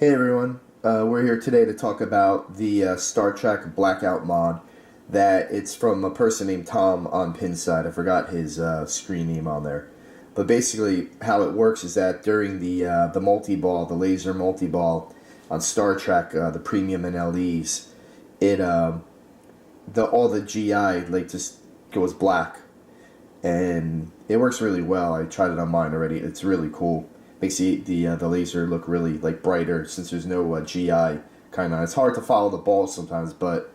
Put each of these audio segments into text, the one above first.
Hey everyone, we're here today to talk about the Star Trek Blackout mod. That it's from a person named Tom on Pinside. I forgot his screen name on there. But basically, how it works is that during the multi-ball, the laser multi-ball on Star Trek, the premium and LEs, all the GI just goes black, and it works really well. I tried it on mine already. It's really cool. Makes the laser look really brighter since there's no GI kind of. It's hard to follow the ball sometimes, but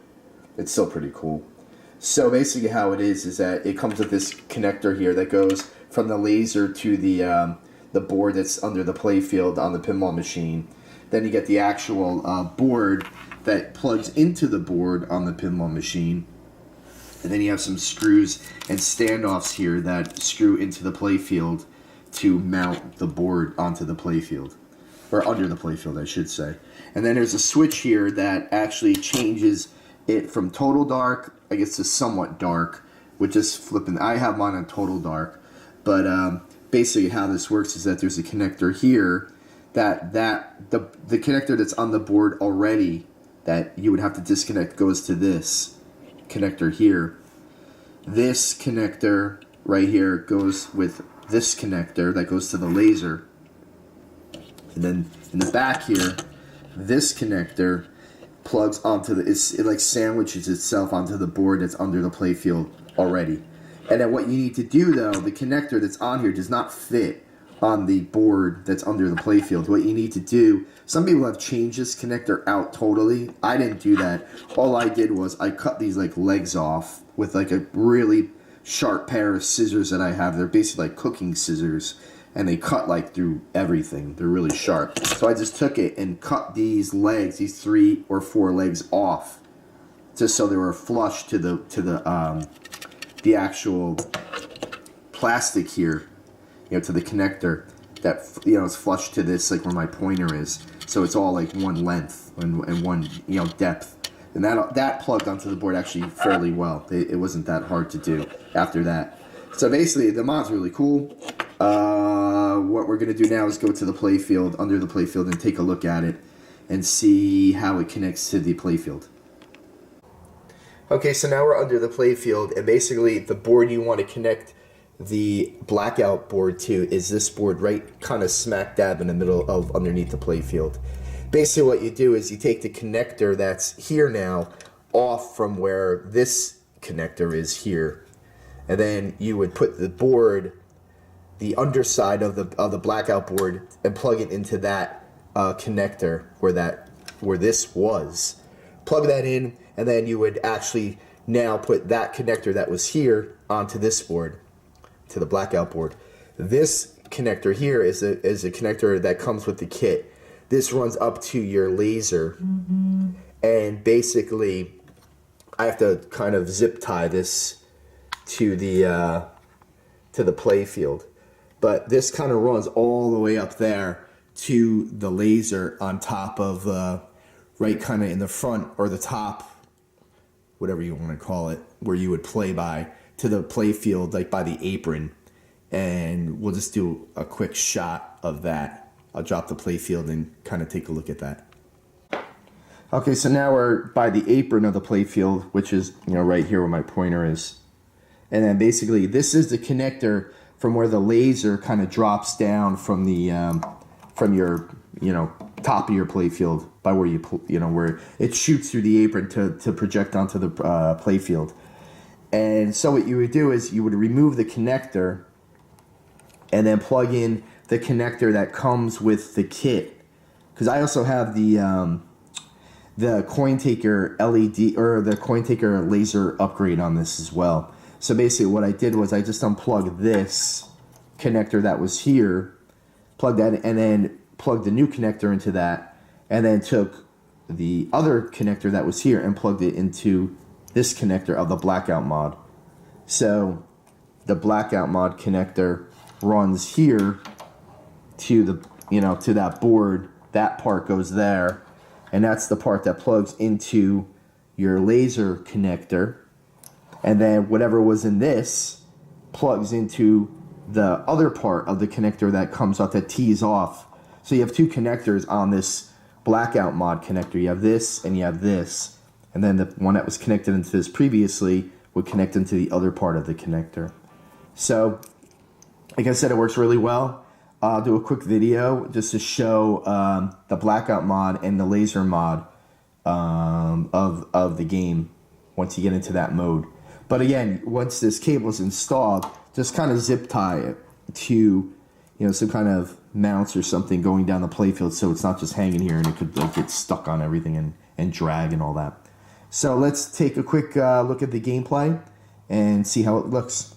it's still pretty cool. So basically, how it is that it comes with this connector here that goes from the laser to the board that's under the playfield on the pinball machine. Then you get the actual board that plugs into the board on the pinball machine. And then you have some screws and standoffs here that screw into the playfield to mount the board onto the playfield, or under the playfield, I should say. And then there's a switch here that actually changes it from total dark, I guess, to somewhat dark, with just flipping. I have mine on total dark, but basically how this works is that there's a connector here the connector that's on the board already that you would have to disconnect goes to this connector here. This connector right here goes with this connector that goes to the laser, and then in the back here, this connector plugs onto it sandwiches itself onto the board that's under the playfield already. And then what you need to do though, the connector that's on here does not fit on the board that's under the playfield. What you need to do, some people have changed this connector out totally. I didn't do that. All I did was I cut these legs off with a really sharp pair of scissors that I have. They're basically like cooking scissors, and they cut through everything. They're really sharp. So I just took it and cut these legs, these 3 or 4 legs off, just so they were flush to the actual plastic here, to the connector that is flush to this, where my pointer is. So it's all one length and one depth. And that plugged onto the board actually fairly well. It wasn't that hard to do after that. So basically, the mod's really cool. What we're going to do now is go to the playfield, under the playfield, and take a look at it and see how it connects to the playfield. Okay, so now we're under the playfield, and basically the board you want to connect the blackout board to is this board right kind of smack dab in the middle of underneath the playfield. Basically what you do is you take the connector that's here now off from where this connector is here, and then you would put the board, the underside of the blackout board, and plug it into that connector where this was. Plug that in, and then you would actually now put that connector that was here onto this board, to the blackout board. This connector here is a connector that comes with the kit. This runs up to your laser, and basically I have to kind of zip tie this to the playfield. But this kind of runs all the way up there to the laser on top of right kind of in the front, or the top, whatever you want to call it, where you would play by, to the playfield, by the apron. And we'll just do a quick shot of that. I'll drop the playfield and kind of take a look at that. Okay, so now we're by the apron of the playfield, which is right here where my pointer is. And then basically this is the connector from where the laser kind of drops down from the from your top of your playfield, by where where it shoots through the apron to project onto the playfield. And so what you would do is you would remove the connector and then plug in the connector that comes with the kit, because I also have the coin taker LED, or the coin taker laser upgrade on this as well. So basically what I did was I just unplugged this connector that was here, plugged that in, and then plugged the new connector into that, and then took the other connector that was here and plugged it into this connector of the blackout mod. So the blackout mod connector runs here to the to that board. That part goes there, and that's the part that plugs into your laser connector, and then whatever was in this plugs into the other part of the connector that comes off, that tees off. So you have two connectors on this blackout mod connector. You have this and you have this. And then the one that was connected into this previously would connect into the other part of the connector. So, like I said, it works really well. I'll do a quick video just to show the blackout mod and the laser mod of the game once you get into that mode. But again, once this cable is installed, just kind of zip tie it to, some kind of mounts or something going down the playfield, so it's not just hanging here and it could get stuck on everything and drag and all that. So let's take a quick look at the gameplay and see how it looks.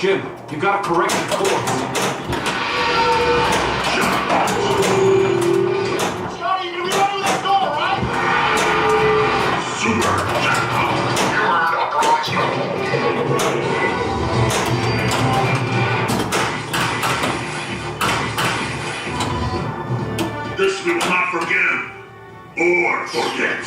Jim, you gotta correct the course. Johnny, you ready with that door, right? Super jackpot. This we will not forgive or forget.